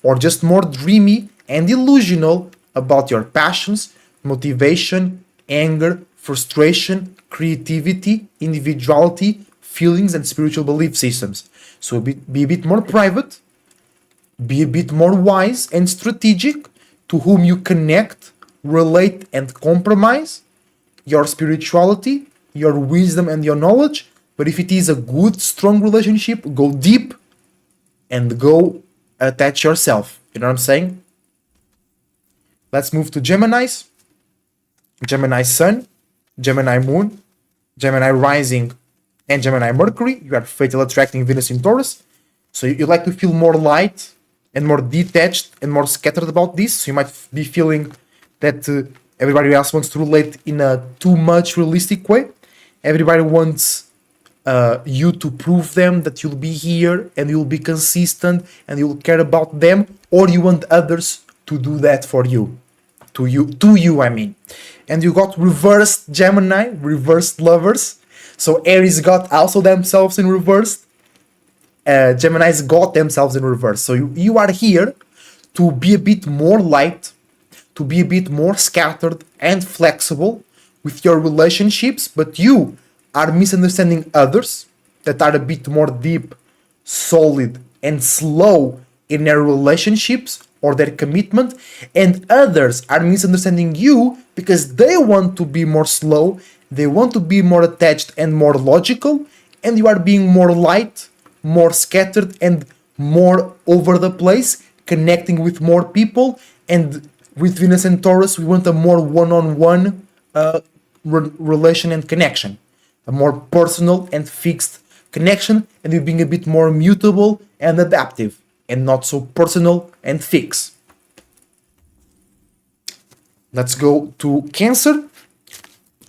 or just more dreamy and illusional about your passions, motivation, anger, frustration, creativity, individuality, feelings, and spiritual belief systems. So be a bit more private, be a bit more wise and strategic to whom you connect, relate, and compromise your spirituality, your wisdom, and your knowledge. But if it is a good, strong relationship, go deep and go attach yourself. You know what I'm saying? Let's move to Geminis. Gemini Sun, Gemini Moon, Gemini Rising, and Gemini Mercury. You are fatal attracting Venus in Taurus. So you like to feel more light and more detached and more scattered about this. So you might be feeling that everybody else wants to relate in a too much realistic way. Everybody wants you to prove them that you'll be here and you'll be consistent and you'll care about them, or you want others to do that for you. To you, I mean. And you got reversed Gemini, reversed lovers. So Aries got also themselves in reverse. Geminis got themselves in reverse. So you are here to be a bit more light, to be a bit more scattered and flexible with your relationships, but you are misunderstanding others that are a bit more deep, solid, and slow in their relationships or their commitment, and others are misunderstanding you because they want to be more slow, they want to be more attached and more logical, and you are being more light, more scattered, and more over the place, connecting with more people. And with Venus and Taurus, we want a more one-on-one relation and connection, a more personal and fixed connection, and you being a bit more mutable and adaptive, and not so personal and fixed. Let's go to Cancer.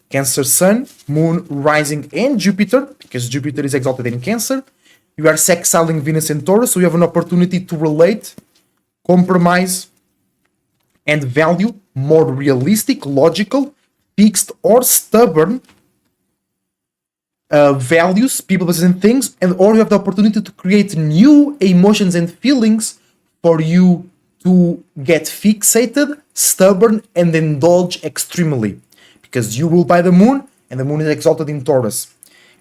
Cancer Sun, Moon, Rising, and Jupiter, because Jupiter is exalted in Cancer. You are sextiling Venus and Taurus, so you have an opportunity to relate, compromise, and value more realistic, logical, fixed, or stubborn values, people, places, and things, and or you have the opportunity to create new emotions and feelings for you to get fixated, stubborn, and indulge extremely. Because you rule by the moon, and the moon is exalted in Taurus.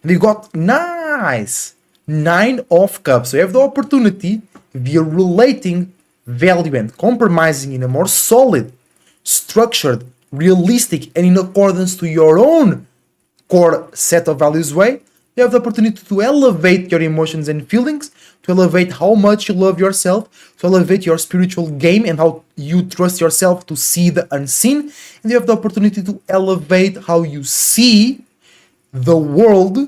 And you got nice 9 of Cups. So you have the opportunity via relating, value, and compromising in a more solid, structured, realistic, and in accordance to your own core set of values way. You have the opportunity to elevate your emotions and feelings, to elevate how much you love yourself, to elevate your spiritual game and how you trust yourself to see the unseen. And you have the opportunity to elevate how you see the world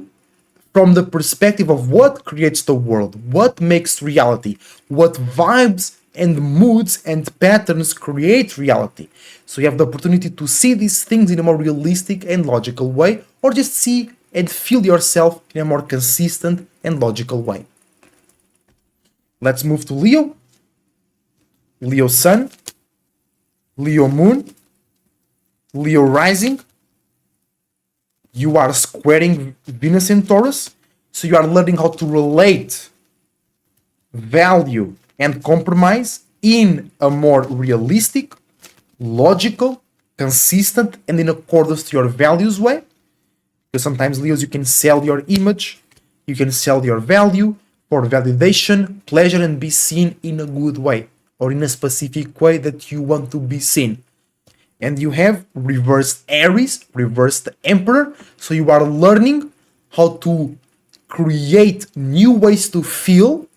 from the perspective of what creates the world, what makes reality, what vibes and moods and patterns create reality. So you have the opportunity to see these things in a more realistic and logical way, or just see and feel yourself in a more consistent and logical way. Let's move to Leo. Leo Sun, Leo Moon, Leo Rising. You are squaring Venus in Taurus, so you are learning how to relate, value, and compromise in a more realistic, logical, consistent, and in accordance to your values way. Because sometimes, Leos, you can sell your image, you can sell your value for validation, pleasure, and be seen in a good way, or in a specific way that you want to be seen. And you have reversed Aries, reversed Emperor, so you are learning how to create new ways to feel,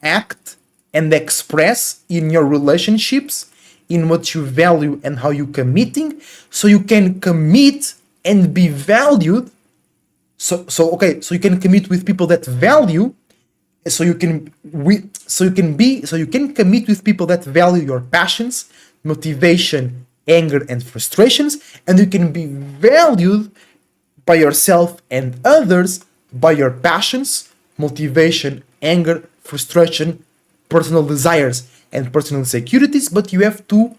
act, and express in your relationships, in what you value and how you committing, so you can commit and be valued. So you can commit with people that value, so you can commit with people that value your passions, motivation, anger, and frustrations, and you can be valued by yourself and others by your passions, motivation, anger, frustration, personal desires, and personal insecurities. But you have to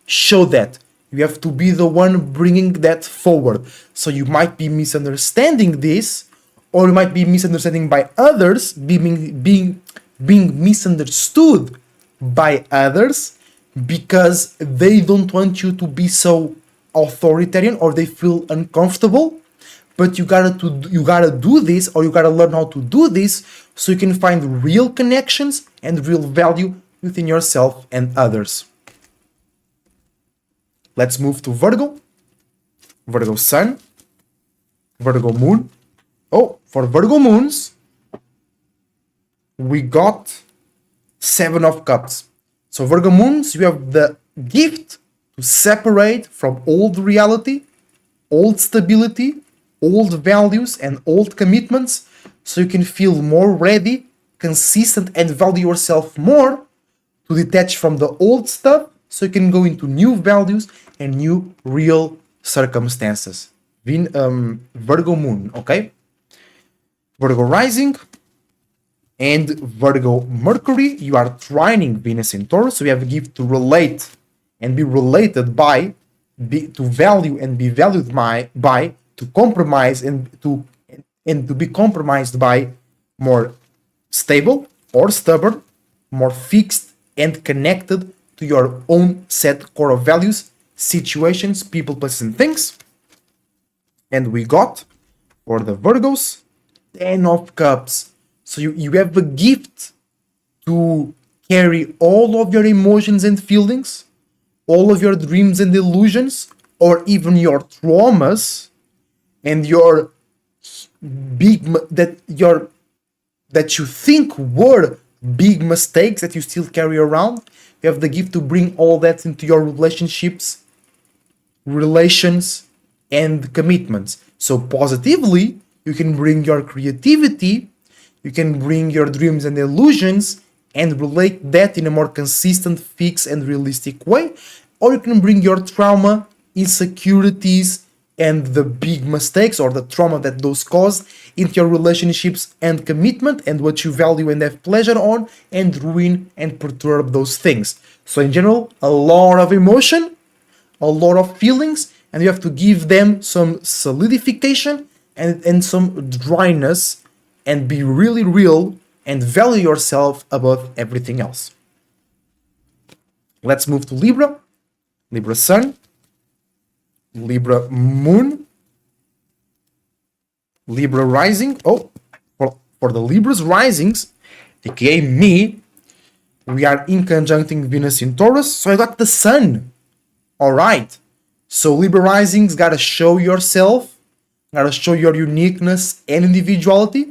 show that. You have to be the one bringing that forward. So you might be misunderstanding this, or you might be misunderstanding by others, being misunderstood by others, because they don't want you to be so authoritarian, or they feel uncomfortable. But you gotta do this, or you gotta learn how to do this, so you can find real connections and real value within yourself and others. Let's move to Virgo. Virgo Sun, Virgo Moon. Oh, for Virgo Moons, we got 7 of Cups. So Virgo Moons, you have the gift to separate from old reality, old stability, old values, and old commitments, so you can feel more ready, consistent, and value yourself more, to detach from the old stuff, so you can go into new values and new real circumstances. Virgo Moon, okay? Virgo Rising and Virgo Mercury, you are trining Venus in Taurus, so you have a gift to relate and be related by, to value and be valued by, to compromise and to be compromised by, more stable or stubborn, more fixed and connected to your own set core of values, situations, people, places, and things. And we got, for the Virgos, 10 of Cups. So you have a gift to carry all of your emotions and feelings, all of your dreams and illusions, or even your traumas and your big that you think were big mistakes that you still carry around. You have the gift to bring all that into your relationships, relations, and commitments. So positively, you can bring your creativity, you can bring your dreams and illusions and relate that in a more consistent, fixed, and realistic way. Or you can bring your trauma, insecurities, and the big mistakes or the trauma that those cause into your relationships and commitment and what you value and have pleasure on, and ruin and perturb those things. So in general, a lot of emotion, a lot of feelings, and you have to give them some solidification and some dryness, and be really real and value yourself above everything else. Let's move to Libra. Libra Sun, Libra Moon, Libra Rising. Oh, for the Libra's Risings, aka me, we are in conjuncting Venus in Taurus, so I got the Sun. Alright, so Libra Risings gotta show yourself, gotta show your uniqueness and individuality,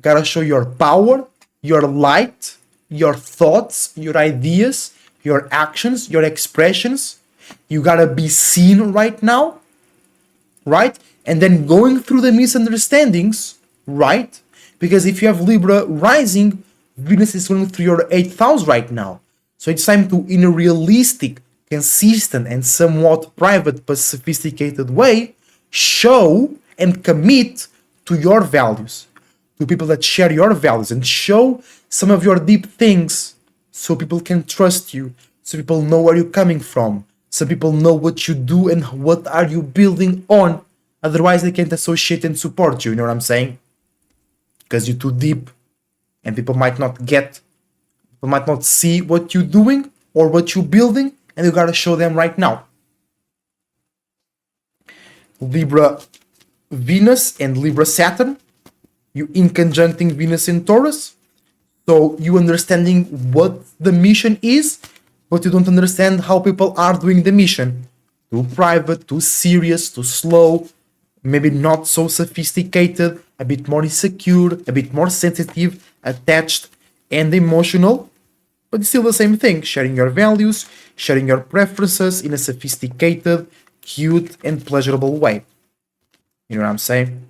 gotta show your power, your light, your thoughts, your ideas, your actions, your expressions. You gotta be seen right now, right? And then going through the misunderstandings, right? Because if you have Libra rising, Venus is going through your 8th house right now. So it's time to, in a realistic, consistent, and somewhat private but sophisticated way, show and commit to your values, to people that share your values, and show some of your deep things so people can trust you, so people know where you're coming from, so people know what you do and what are you building on. Otherwise, they can't associate and support you, you know what I'm saying? Because you're too deep and people might not see what you're doing or what you're building, and you gotta show them right now. Libra Venus and Libra Saturn, you in conjuncting Venus in Taurus, so you understanding what the mission is, but you don't understand how people are doing the mission. Too private, too serious, too slow, maybe not so sophisticated, a bit more insecure, a bit more sensitive, attached, and emotional, but it's still the same thing, sharing your values, sharing your preferences in a sophisticated, cute, and pleasurable way. You know what I'm saying?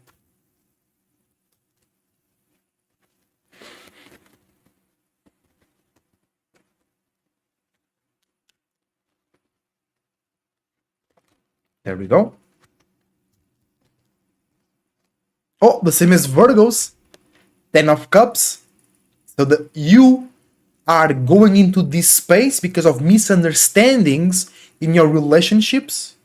There we go. Oh, the same as Virgos. 10 of Cups. So that you are going into this space because of misunderstandings in your relationships,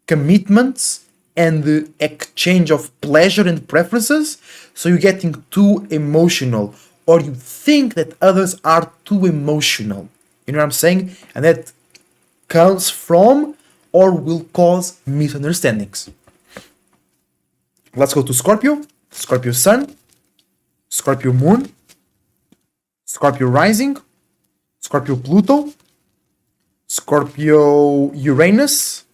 commitments, and the exchange of pleasure and preferences. So you're getting too emotional, or you think that others are too emotional. You know what I'm saying? And that comes from or will cause misunderstandings. Let's go to Scorpio. Scorpio Sun, Scorpio Moon, Scorpio Rising, Scorpio Pluto, Scorpio Uranus,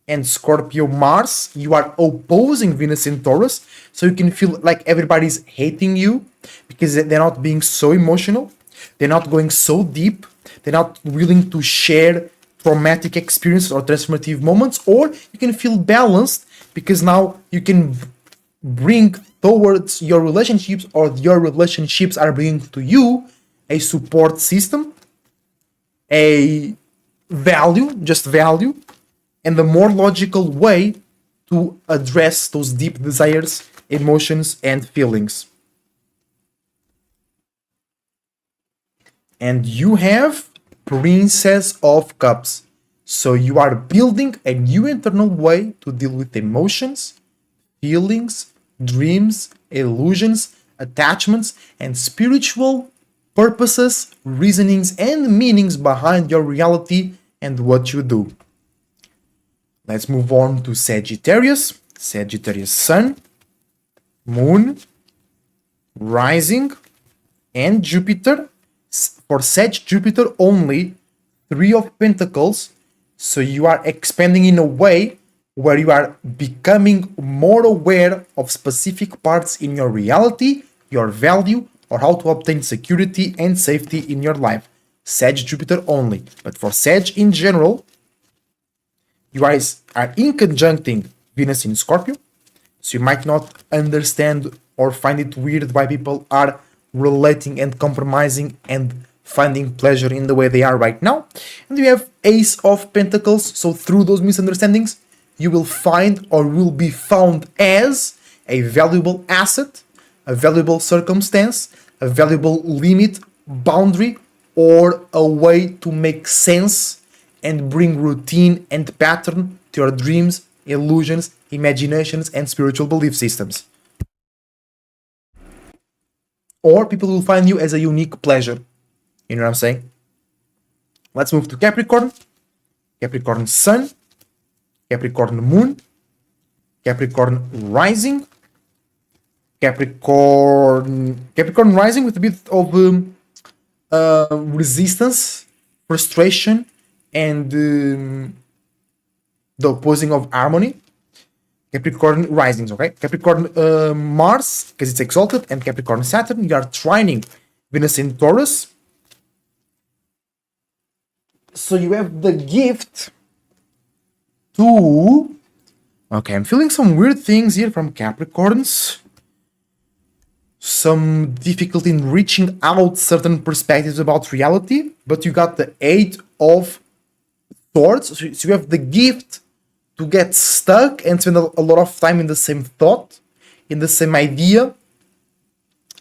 and Scorpio Mars. You are opposing Venus in Taurus, so you can feel like everybody's hating you because they're not being so emotional, they're not going so deep, they're not willing to share traumatic experiences or transformative moments. Or you can feel balanced because now you can bring towards your relationships, or your relationships are bringing to you a support system, a value, just value, and the more logical way to address those deep desires, emotions, and feelings. And you have Princess of Cups. So you are building a new internal way to deal with emotions, feelings, dreams, illusions, attachments, and spiritual purposes, reasonings, and meanings behind your reality and what you do. Let's move on to Sagittarius. Sagittarius Sun, Moon, Rising, and Jupiter. For Sag Jupiter only, 3 of Pentacles. So you are expanding in a way where you are becoming more aware of specific parts in your reality, your value, or how to obtain security and safety in your life. Sag Jupiter only. But for Sag in general, you guys are in conjuncting Venus in Scorpio, so you might not understand or find it weird why people are relating and compromising and finding pleasure in the way they are right now. And you have Ace of Pentacles, so through those misunderstandings, you will find or will be found as a valuable asset, a valuable circumstance, a valuable limit, boundary, or a way to make sense and bring routine and pattern to your dreams, illusions, imaginations, and spiritual belief systems. Or people will find you as a unique pleasure. You know what I'm saying? Let's move to Capricorn. Capricorn Sun, Capricorn Moon, Capricorn Rising, Capricorn Rising with a bit of resistance, frustration, and the opposing of harmony. Capricorn Risings, okay? Capricorn Mars, because it's exalted, and Capricorn Saturn, you are trining Venus in Taurus. So you have the gift to... Okay, I'm feeling some weird things here from Capricorns. Some difficulty in reaching out certain perspectives about reality, but you got the Eight of Swords. So you have the gift to get stuck and spend a lot of time in the same thought, in the same idea,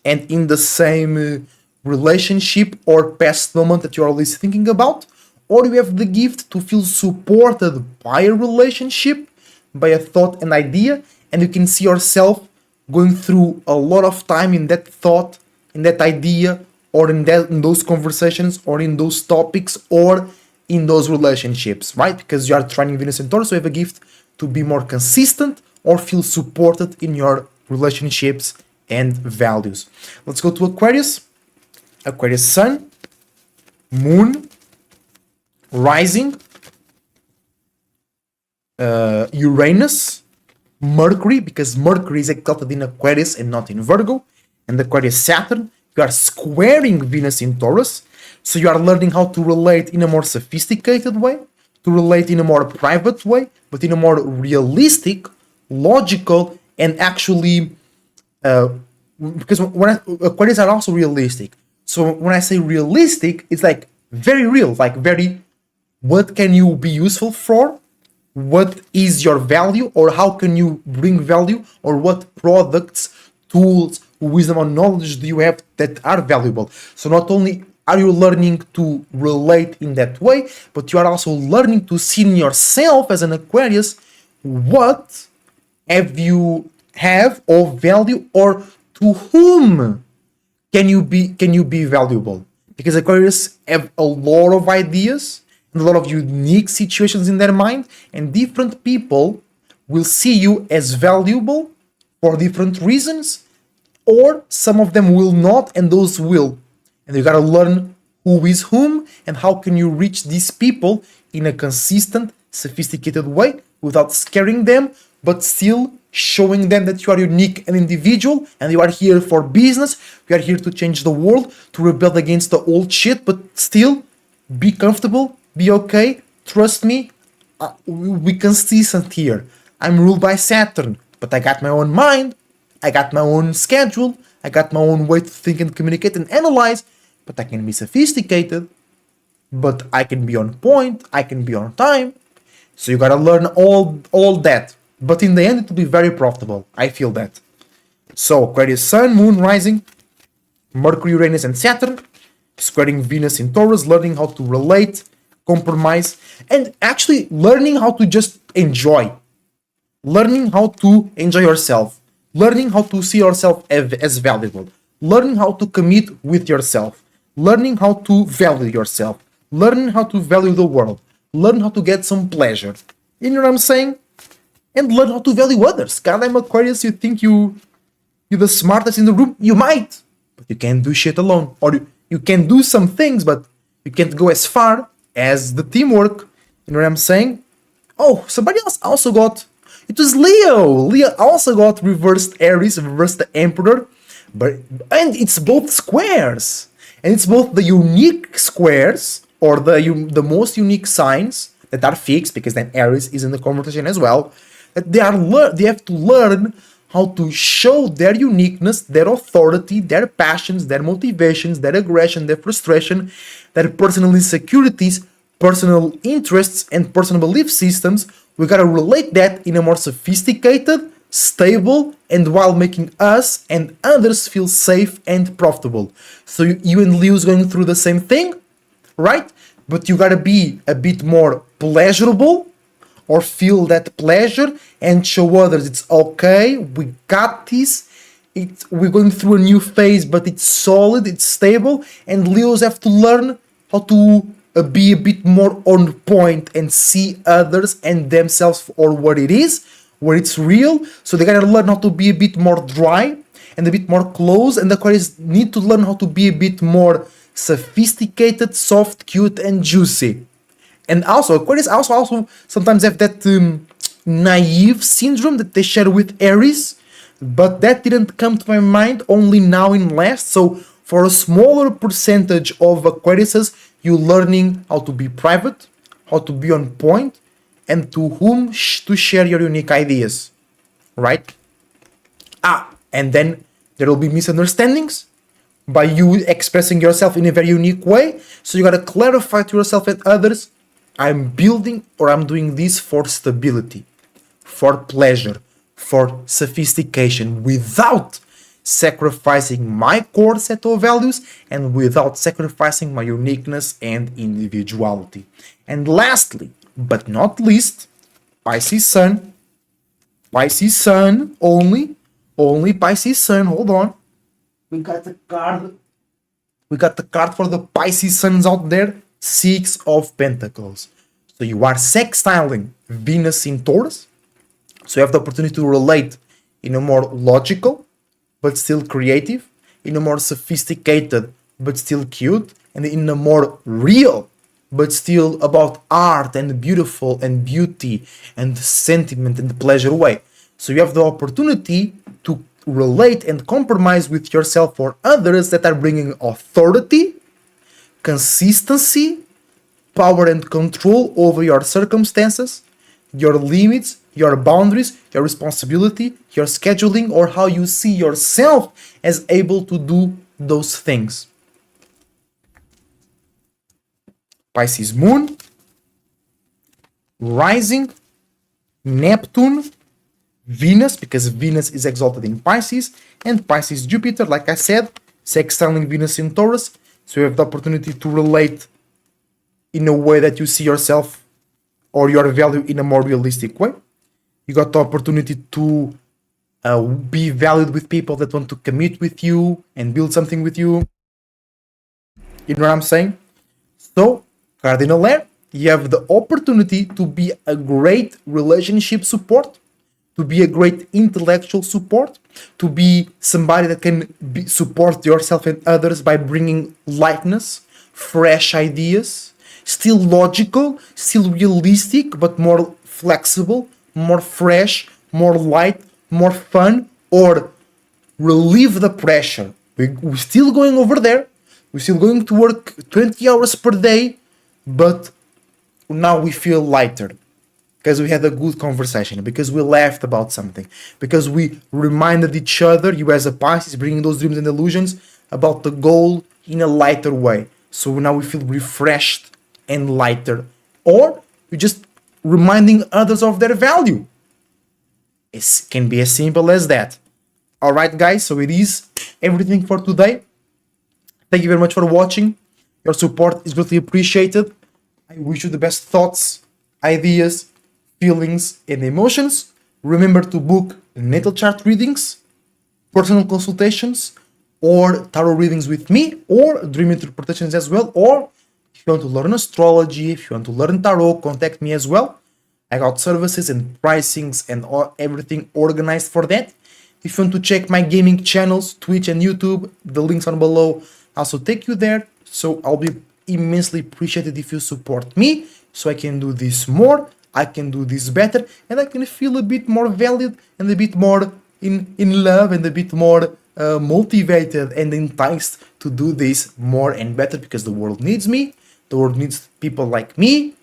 and in the same relationship or past moment that you're always thinking about. Or you have the gift to feel supported by a relationship, by a thought and idea, and you can see yourself going through a lot of time in that thought, in that idea, or in those conversations, or in those topics, or in those relationships, right? Because you are trying Venus and Taurus, so you have a gift to be more consistent or feel supported in your relationships and values. Let's go to Aquarius. Aquarius Sun, Moon, Rising, Uranus, Mercury, because Mercury is exalted in Aquarius and not in Virgo, and Aquarius Saturn. You are squaring Venus in Taurus, so you are learning how to relate in a more sophisticated way, to relate in a more private way, but in a more realistic, logical, and actually, because Aquarius are also realistic. So when I say realistic, it's like very real, like very, what can you be useful for? What is your value, or how can you bring value, or what products, tools, wisdom, or knowledge do you have that are valuable? So not only are you learning to relate in that way, but you are also learning to see in yourself as an Aquarius what have of value, or to whom can you be valuable? Because Aquarius have a lot of ideas and a lot of unique situations in their mind, and different people will see you as valuable for different reasons, or some of them will not, and those will. And you gotta learn who is whom and how can you reach these people in a consistent, sophisticated way without scaring them, but still showing them that you are unique and individual, and you are here for business. You are here to change the world, to rebel against the old shit, but still be comfortable, be okay, trust me, we consistent here. I'm ruled by Saturn, but I got my own mind, I got my own schedule, I got my own way to think and communicate and analyze, but I can be sophisticated, but I can be on point, I can be on time. So you gotta learn all that. But in the end, it will be very profitable. I feel that. So Aquarius Sun, Moon, Rising, Mercury, Uranus, and Saturn, squaring Venus in Taurus, learning how to relate, compromise, and actually learning how to just enjoy. Learning how to enjoy yourself. Learning how to see yourself as valuable. Learning how to commit with yourself. Learning how to value yourself. Learning how to value the world. Learn how to get some pleasure. You know what I'm saying? And learn how to value others. God, I'm Aquarius, you think you're the smartest in the room? You might, but you can't do shit alone. Or you can do some things, but you can't go as far as the teamwork. You know what I'm saying? Oh, somebody else also got. It was Leo. Leo also got reversed Aries, reversed the Emperor, but and it's both squares, and it's both the unique squares or the most unique signs that are fixed because then Aries is in the conversation as well. That they have to learn how to show their uniqueness, their authority, their passions, their motivations, their aggression, their frustration, their personal insecurities, personal interests, and personal belief systems. We gotta relate that in a more sophisticated, stable, and while making us and others feel safe and profitable. So you and Leo's going through the same thing, right? But you gotta be a bit more pleasurable or feel that pleasure and show others it's okay, we got this, we're going through a new phase, but it's solid, it's stable, and Leos have to learn how to be a bit more on point and see others and themselves for what it is, where it's real. So they gotta learn how to be a bit more dry and a bit more close, and the Aquarius need to learn how to be a bit more sophisticated, soft, cute, and juicy. And also, Aquarius also sometimes have that naive syndrome that they share with Aries, but that didn't come to my mind only now in last. So for a smaller percentage of Aquariuses, you learning how to be private, how to be on point, and to whom to share your unique ideas, right? And then there will be misunderstandings by you expressing yourself in a very unique way. So you gotta clarify to yourself and others, I'm building or I'm doing this for stability, for pleasure, for sophistication, without sacrificing my core set of values and without sacrificing my uniqueness and individuality. And lastly, but not least, Pisces Sun. Pisces Sun only Pisces Sun. Hold on. We got the card for the Pisces Suns out there. Six of Pentacles. So you are sextiling Venus in Taurus. So you have the opportunity to relate in a more logical, but still creative, in a more sophisticated, but still cute, and in a more real, but still about art and beautiful and beauty and sentiment and pleasure way. So you have the opportunity to relate and compromise with yourself or others that are bringing authority, consistency, power and control over your circumstances, your limits, your boundaries, your responsibility, your scheduling, or how you see yourself as able to do those things. Pisces Moon, Rising, Neptune, Venus, because Venus is exalted in Pisces, and Pisces Jupiter, like I said, sextiling Venus in Taurus. So you have the opportunity to relate in a way that you see yourself or your value in a more realistic way. You got the opportunity to be valued with people that want to commit with you and build something with you. You know what I'm saying? So, Cardinal Air, you have the opportunity to be a great relationship support, to be a great intellectual support, to be somebody that can support yourself and others by bringing lightness, fresh ideas, still logical, still realistic, but more flexible, more fresh, more light, more fun, or relieve the pressure. We're still going over there. We're still going to work 20 hours per day, but now we feel lighter because we had a good conversation, because we laughed about something, because we reminded each other, you as a Pisces, bringing those dreams and illusions about the goal in a lighter way. So now we feel refreshed and lighter, or we're just reminding others of their value. It can be as simple as that. Alright guys, so it is everything for today. Thank you very much for watching. Your support is greatly appreciated. I wish you the best thoughts, ideas, feelings, and emotions. Remember to book natal chart readings, personal consultations, or tarot readings with me, or dream interpretations as well. Or if you want to learn astrology, if you want to learn tarot, contact me as well. I got services and pricings and everything organized for that. If you want to check my gaming channels, Twitch and YouTube, the links are below. Also take you there. So I'll be immensely appreciated if you support me so I can do this more. I can do this better, and I can feel a bit more valued and a bit more in love and a bit more motivated and enticed to do this more and better, because the world needs me. The world needs people like me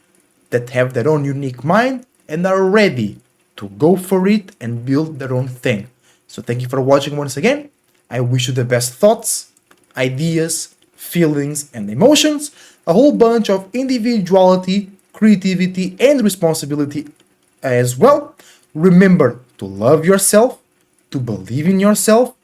that have their own unique mind and are ready to go for it and build their own thing. So thank you for watching once again. I wish you the best thoughts, ideas, feelings, and emotions, a whole bunch of individuality, creativity, and responsibility as well. Remember to love yourself, to believe in yourself.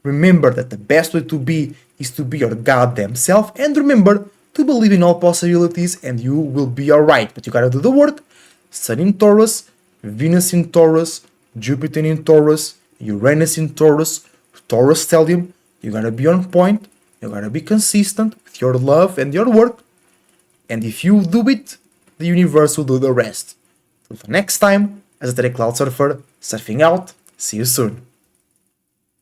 Remember that the best way to be is to be your goddamn self, and remember to believe in all possibilities and you will be alright. But you gotta do the work. Sun in Taurus, Venus in Taurus, Jupiter in Taurus, Uranus in Taurus, Taurus stellium. You gotta be on point, you gotta be consistent with your love and your work, and if you do it, the universe will do the rest. Till the next time, as a Cloud Surfer, surfing out, see you soon.